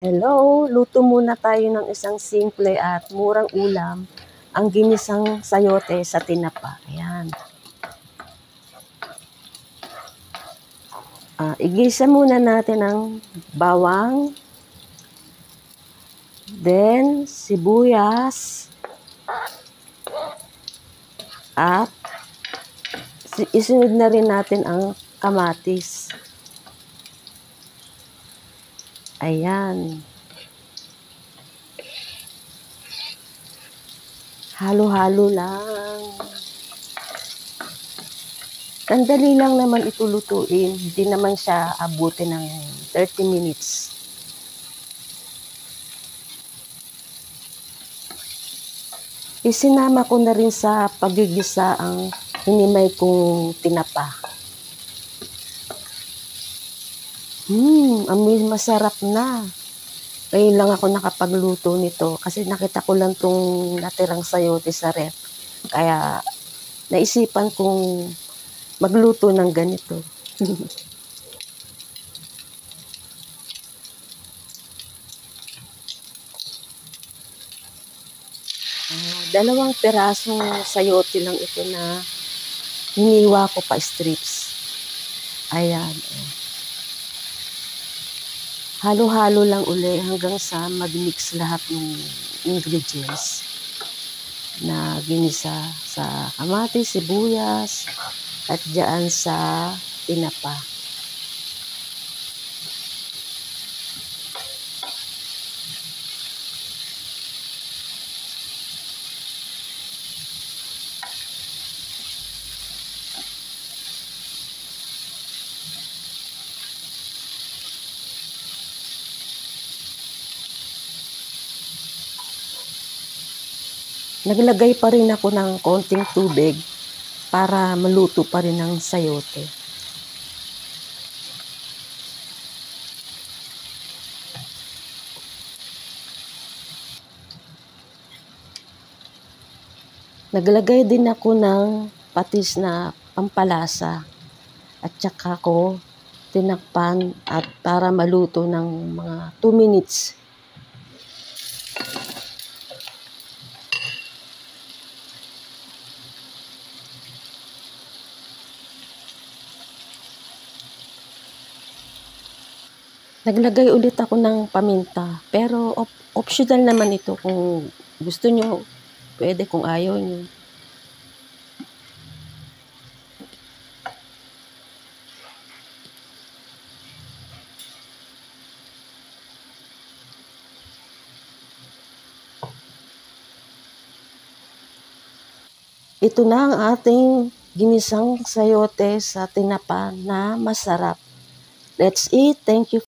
Hello, luto muna tayo ng isang simple at murang ulam, ang ginisang sayote sa tinapa. Ayan. Igisa muna natin ang bawang, then sibuyas, at isunod na rin natin ang kamatis. Ayan. Halo-halo lang. Sandali lang naman ito lutuin. Hindi naman siya abutin ng 30 minutes. Isinama ko na rin sa pagigisa ang hinimay kong tinapa. Amoy masarap na. Ngayon lang ako nakapagluto nito kasi nakita ko lang tong natirang sayote sa ref. Kaya naisipan kong magluto ng ganito. Dalawang pirasong sayote lang ito na hiniwa ko pa strips. Ayan. Halo-halo lang uli hanggang sa mag-mix lahat ng ingredients na ginisa sa kamatis, sibuyas, at dyan sa tinapa. Naglagay pa rin ako ng konting tubig para maluto pa rin ang sayote. Naglagay din ako ng patis na pampalasa at saka ko tinakpan at para maluto ng mga 2 minutes. Naglagay ulit ako ng paminta, pero optional naman ito kung gusto nyo, pwede kung ayaw nyo. Ito na ang ating ginisang sayote sa tinapa na masarap. Let's eat. Thank you.